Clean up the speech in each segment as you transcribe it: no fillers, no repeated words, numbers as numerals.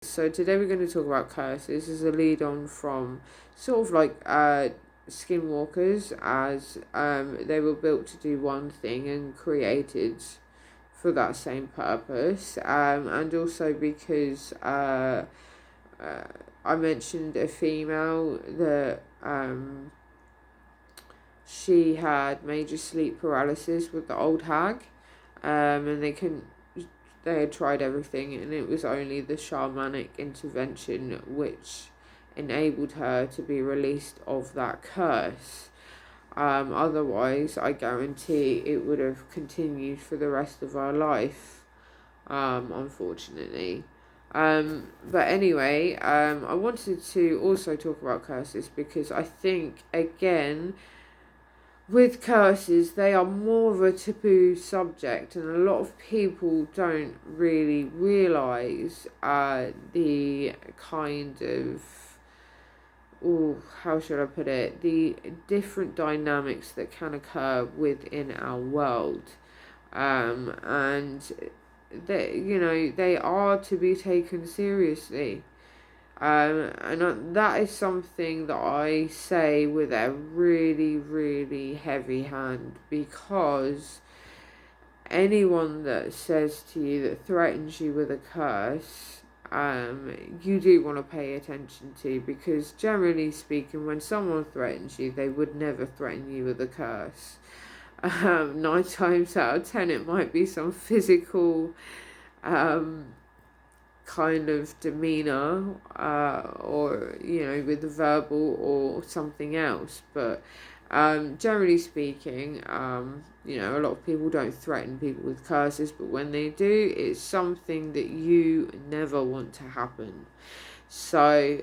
So today we're going to talk about curses as a lead on from sort of like skinwalkers, as they were built to do one thing and created for that same purpose, and also because uh, I mentioned a female that she had major sleep paralysis with the old hag, and they had tried everything, and it was only the shamanic intervention which enabled her to be released of that curse. Otherwise, I guarantee it would have continued for the rest of her life, unfortunately. But anyway, I wanted to also talk about curses because I think, again, with curses, they are more of a taboo subject, and a lot of people don't really realize the kind of, how should I put it, the different dynamics that can occur within our world. And they are to be taken seriously. And that is something that I say with a really, really heavy hand, because anyone that says to you, that threatens you with a curse, you do want to pay attention to, because generally speaking, when someone threatens you, they would never threaten you with a curse. 9 times out of 10, it might be some physical um, kind of demeanor, or with verbal or something else. But generally speaking, a lot of people don't threaten people with curses, but when they do, it's something that you never want to happen. So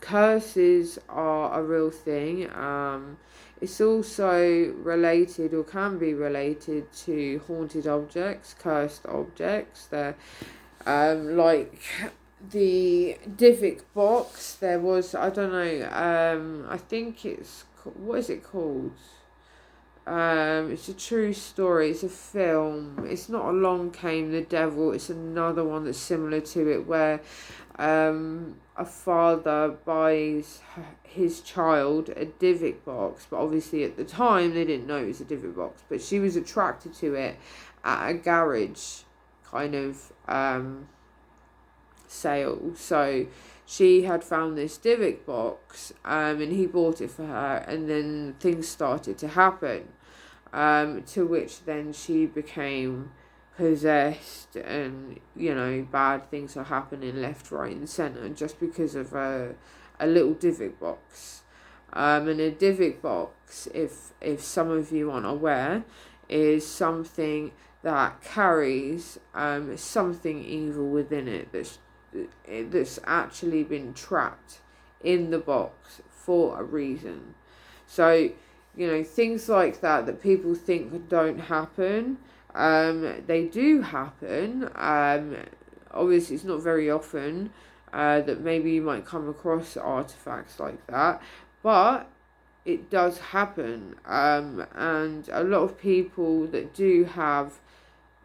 curses are a real thing. It's also related, or can be related, to haunted objects, cursed objects. They're like the Divik box. There was, I don't know, I think what is it called? It's a true story. It's a film. It's not Along Came the Devil. It's another one that's similar to it, where a father buys his child a Divik box, but obviously at the time they didn't know it was a Divik box. But she was attracted to it at a garage kind of sale. So she had found this Divik box, and he bought it for her, and then things started to happen, to which then she became possessed, and bad things are happening left, right and centre, just because of a little Divik box. And a Divik box, if some of you aren't aware, is something that carries something evil within it, that's actually been trapped in the box for a reason. So things like that people think don't happen, they do happen. Obviously it's not very often that maybe you might come across artifacts like that, but it does happen. And a lot of people that do have,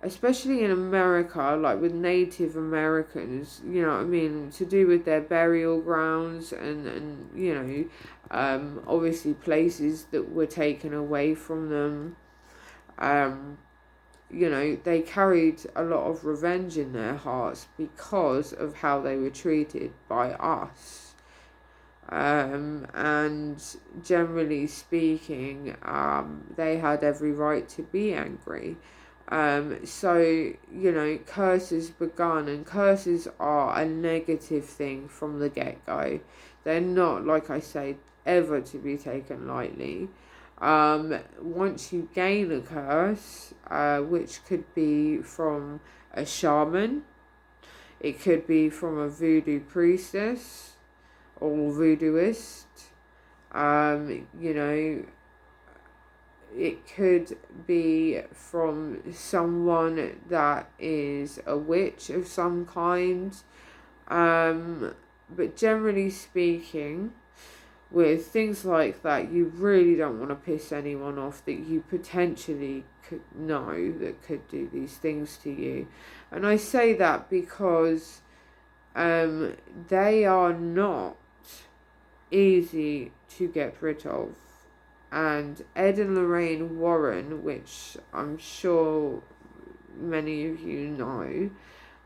especially in America, like with Native Americans, to do with their burial grounds, and obviously places that were taken away from them. They carried a lot of revenge in their hearts because of how they were treated by us. And generally speaking, they had every right to be angry. So curses begun, and curses are a negative thing from the get-go. They're not, like I say, ever to be taken lightly. Once you gain a curse, which could be from a shaman, it could be from a voodoo priestess or voodooist, it could be from someone that is a witch of some kind. But generally speaking, with things like that, you really don't want to piss anyone off that you potentially could know that could do these things to you. And I say that because they are not easy to get rid of. And Ed and Lorraine Warren, which I'm sure many of you know,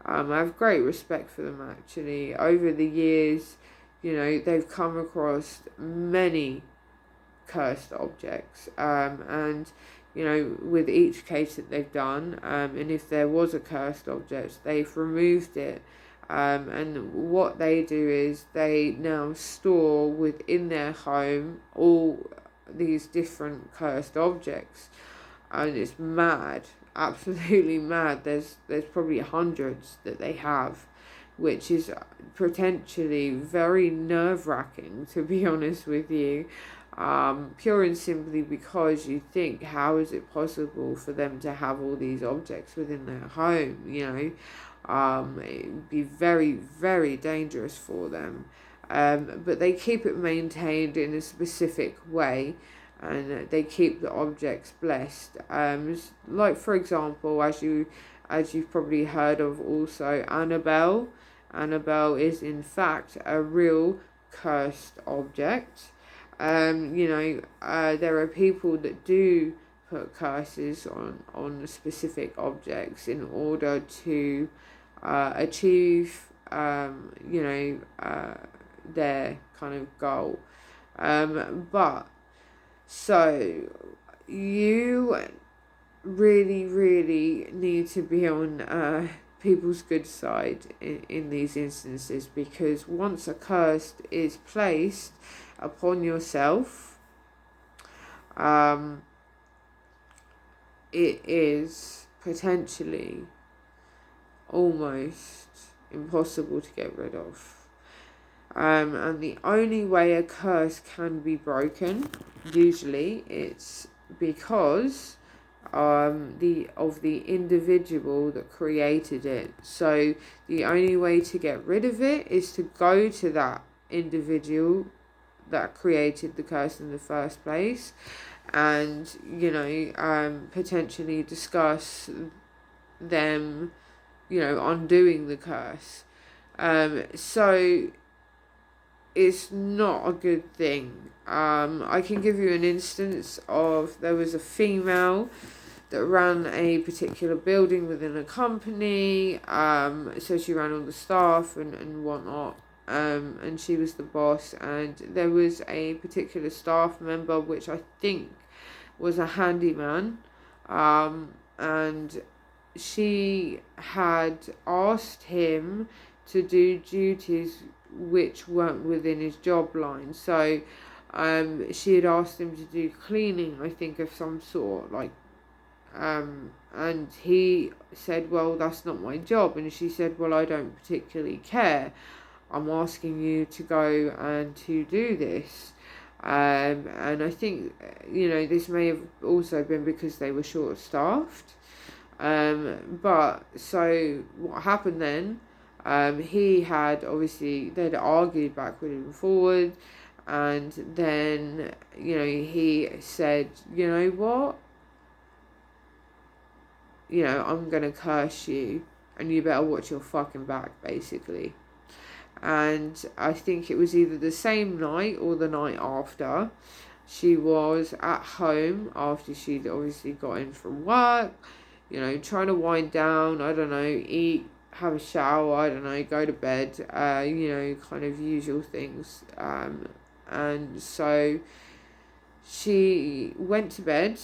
I have great respect for them actually. Over the years, they've come across many cursed objects, and with each case that they've done, and if there was a cursed object, they've removed it. And what they do is they now store within their home all these different cursed objects, and it's mad, absolutely mad. There's probably hundreds that they have, which is potentially very nerve-wracking, to be honest with you, pure and simply because you think, how is it possible for them to have all these objects within their home? It would be very, very dangerous for them. But they keep it maintained in a specific way, and they keep the objects blessed. Like, for example, as you've probably heard of also, Annabelle. Annabelle is in fact a real cursed object. There are people that do put curses on specific objects in order to achieve their kind of goal. But so you really, really need to be on people's good side in these instances, because once a curse is placed upon yourself, it is potentially almost impossible to get rid of. And the only way a curse can be broken, usually, it's because the individual that created it. So the only way to get rid of it is to go to that individual that created the curse in the first place, and potentially discuss them undoing the curse. So it's not a good thing. I can give you an instance of, there was a female that ran a particular building within a company, so she ran all the staff and whatnot, and she was the boss, and there was a particular staff member which I think was a handyman, and she had asked him to do duties which weren't within his job line. So she had asked him to do cleaning, I think, of some sort, and he said, well, that's not my job. And she said, well, I don't particularly care, I'm asking you to go and to do this. And I think this may have also been because they were short staffed. But so what happened then, he had obviously, they'd argued backward and forward, and then he said, you know what, I'm gonna curse you and you better watch your fucking back, basically. And I think it was either the same night or the night after, she was at home after she'd obviously got in from work, trying to wind down, I don't know, eat, have a shower, I don't know, go to bed, kind of usual things. And so she went to bed,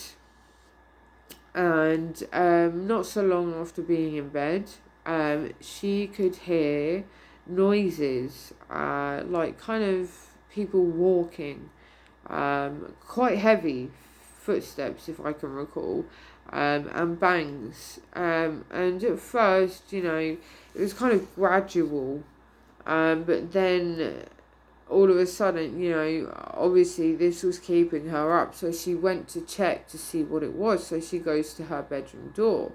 and not so long after being in bed, she could hear noises, like kind of people walking, quite heavy footsteps, if I can recall, and bangs. And at first, it was kind of gradual, but then all of a sudden, obviously this was keeping her up, so she went to check to see what it was. So she goes to her bedroom door,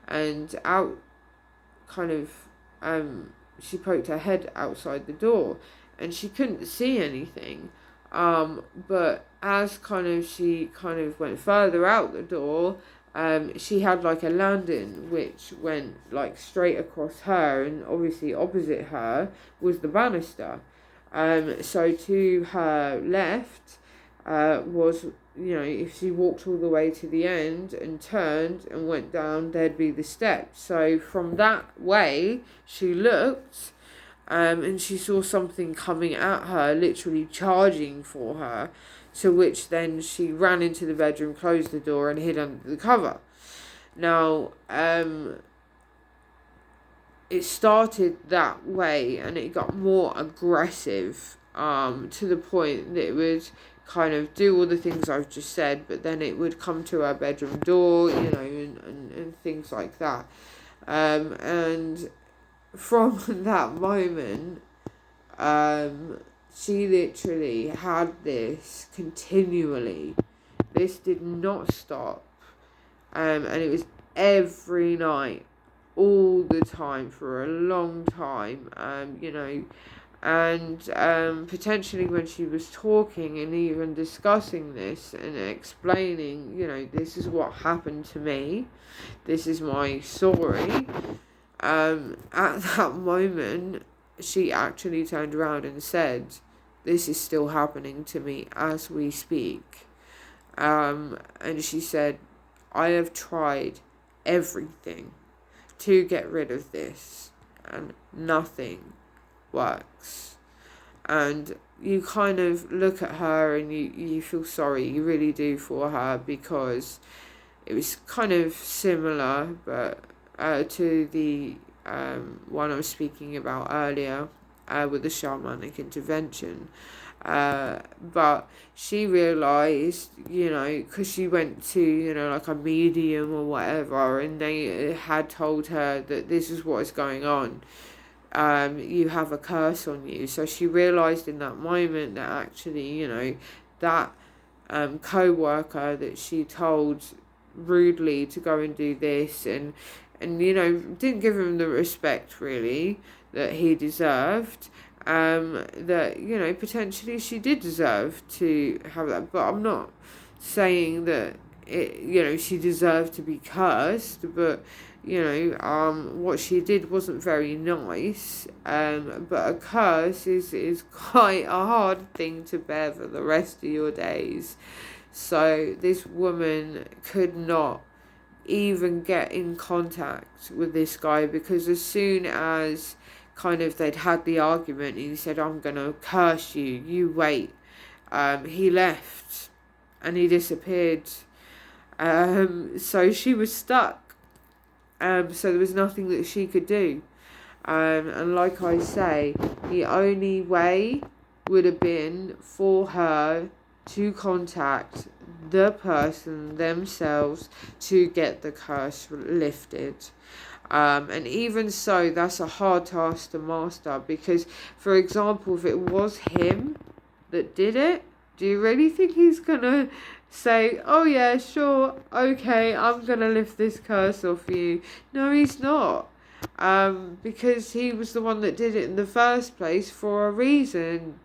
and out, kind of, she poked her head outside the door, and she couldn't see anything. But as she kind of went further out the door, she had like a landing which went like straight across her, and obviously opposite her was the banister. So to her left was, if she walked all the way to the end and turned and went down, there'd be the steps. So from that way, she looked, and she saw something coming at her, literally charging for her, to which then she ran into the bedroom, closed the door, and hid under the cover. Now, it started that way, and it got more aggressive, to the point that it would kind of do all the things I've just said, but then it would come to our bedroom door, and things like that. And from that moment, she literally had this continually. This did not stop. And it was every night, all the time, for a long time, and potentially when she was talking and even discussing this and explaining, this is what happened to me, this is my story, at that moment, she actually turned around and said, this is still happening to me as we speak. And she said, I have tried everything to get rid of this, and nothing works. And you kind of look at her and you feel sorry, you really do, for her, because it was kind of similar, but to the one I was speaking about earlier, with the shamanic intervention. But she realised, because she went to, like a medium or whatever, and they had told her that this is what is going on. You have a curse on you. So she realised in that moment that actually, that co-worker that she told rudely to go and do this, and didn't give him the respect really that he deserved, that potentially she did deserve to have that. But I'm not saying that she deserved to be cursed, but what she did wasn't very nice, but a curse is quite a hard thing to bear for the rest of your days. So this woman could not even get in contact with this guy, because as soon as kind of they'd had the argument and he said, I'm gonna curse you, you wait, he left and he disappeared. So she was stuck, so there was nothing that she could do, and like I say, the only way would have been for her to contact the person themselves to get the curse lifted. And even so, that's a hard task to master, because, for example, if it was him that did it, do you really think he's gonna say, oh yeah, sure, okay, I'm gonna lift this curse off you? No, he's not. Because he was the one that did it in the first place for a reason,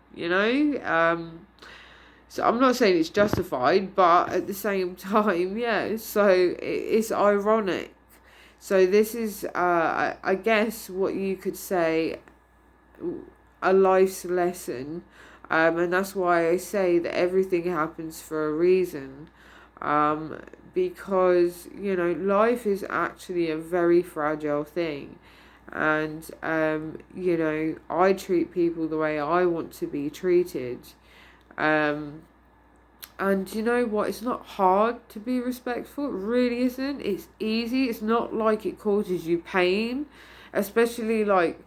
so I'm not saying it's justified, but at the same time, yeah, so it's ironic. So this is, I guess, what you could say, a life's lesson, and that's why I say that everything happens for a reason, because, life is actually a very fragile thing, and, I treat people the way I want to be treated. And you know what? It's not hard to be respectful. It really isn't. It's easy. It's not like it causes you pain, especially like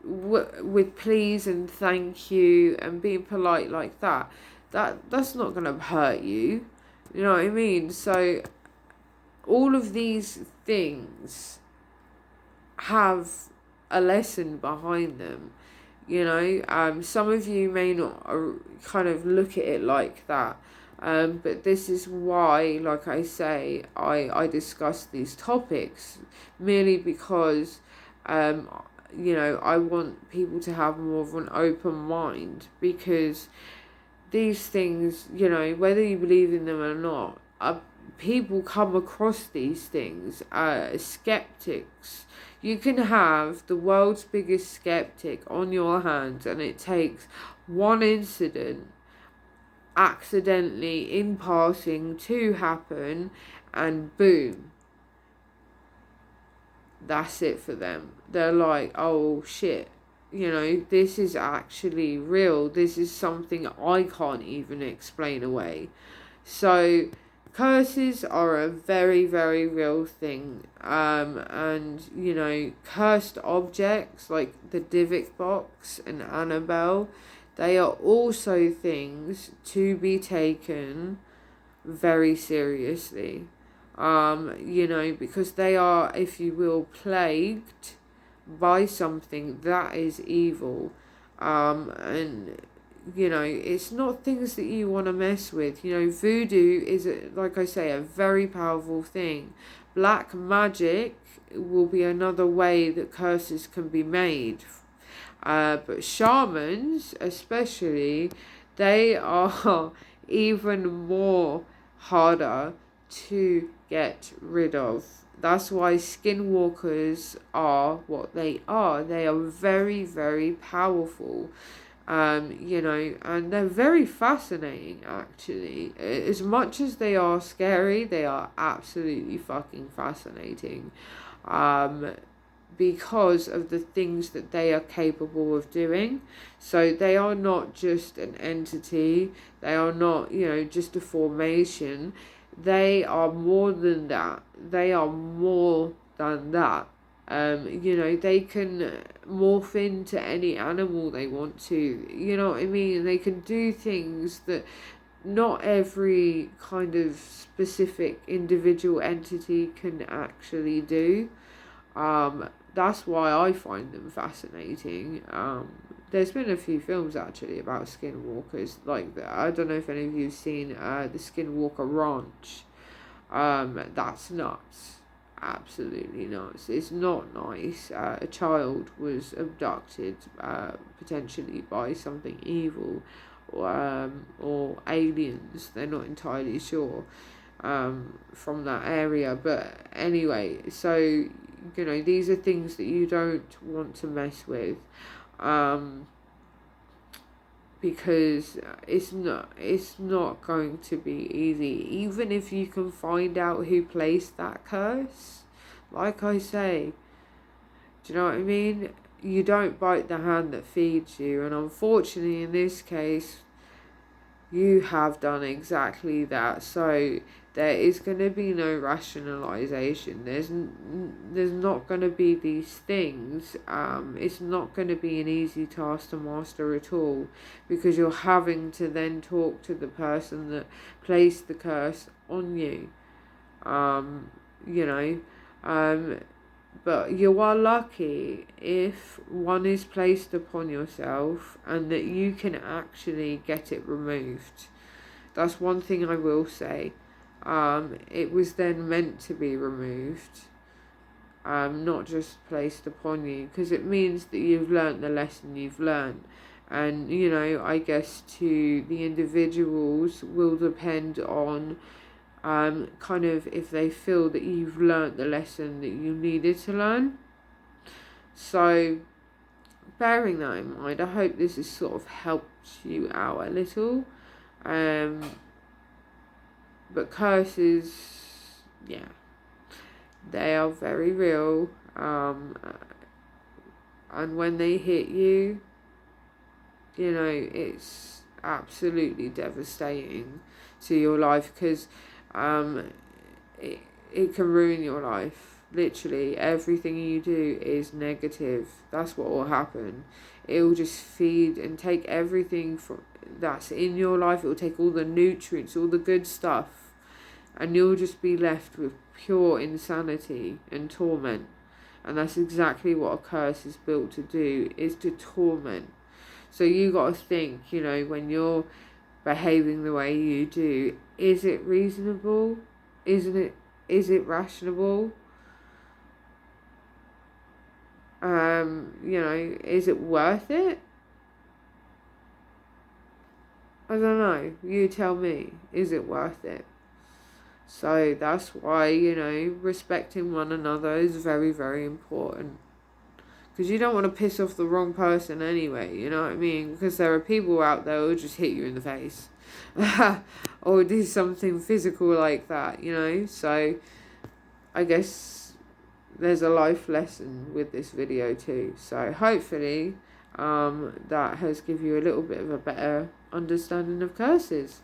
with please and thank you and being polite like that. That's not gonna hurt you. You know what I mean? So all of these things have a lesson behind them. Some of you may not kind of look at it like that. But this is why, like I say, I discuss these topics, merely because, I want people to have more of an open mind, because these things, whether you believe in them or not, people come across these things as skeptics. You can have the world's biggest skeptic on your hands, and it takes one incident accidentally in passing to happen, and boom, that's it for them. They're like, oh shit, this is actually real. This is something I can't even explain away. So curses are a very, very real thing. And cursed objects like the Dybbuk box and Annabelle, they are also things to be taken very seriously. Because they are, if you will, plagued by something that is evil. And it's not things that you want to mess with. Voodoo is, like I say, a very powerful thing. Black magic will be another way that curses can be made. But shamans, especially, they are even more harder to get rid of. That's why skinwalkers are what they are. They are very, very powerful. And they're very fascinating, actually. As much as they are scary, they are absolutely fucking fascinating. Because of the things that they are capable of doing. So they are not just an entity, they are not, just a formation. They are more than that. They are more than that. They can morph into any animal they want to. You know what I mean? They can do things that not every kind of specific individual entity can actually do. That's why I find them fascinating. There's been a few films actually about skinwalkers, like I don't know if any of you've seen the Skinwalker Ranch. That's nuts. Absolutely nuts. It's not nice. A child was abducted, potentially by something evil, or aliens. They're not entirely sure, from that area. But anyway, so these are things that you don't want to mess with, because it's not going to be easy. Even if you can find out who placed that curse, like I say, do you know what I mean? You don't bite the hand that feeds you, and unfortunately in this case you have done exactly that. So there is going to be no rationalization. There's not going to be these things. It's not going to be an easy task to master at all, because you're having to then talk to the person that placed the curse on you. But you are lucky if one is placed upon yourself and that you can actually get it removed. That's one thing I will say. It was then meant to be removed, not just placed upon you, because it means that you've learnt the lesson you've learnt. And, I guess to the individuals will depend on kind of if they feel that you've learnt the lesson that you needed to learn. So, bearing that in mind, I hope this has sort of helped you out a little. But curses, yeah, they are very real. And when they hit you, it's absolutely devastating to your life, because it can ruin your life. Literally everything you do is negative. That's what will happen. It will just feed and take everything from that's in your life. It will take all the nutrients, all the good stuff, and you'll just be left with pure insanity and torment. And that's exactly what a curse is built to do, is to torment. So you got to think, when you're behaving the way you do, is it reasonable? Is it rational? Is it worth it? I don't know. You tell me. Is it worth it? So that's why, respecting one another is very, very important. Because you don't want to piss off the wrong person anyway, you know what I mean? Because there are people out there who'll just hit you in the face. Or do something physical like that, So I guess there's a life lesson with this video too. So hopefully that has given you a little bit of a better understanding of curses.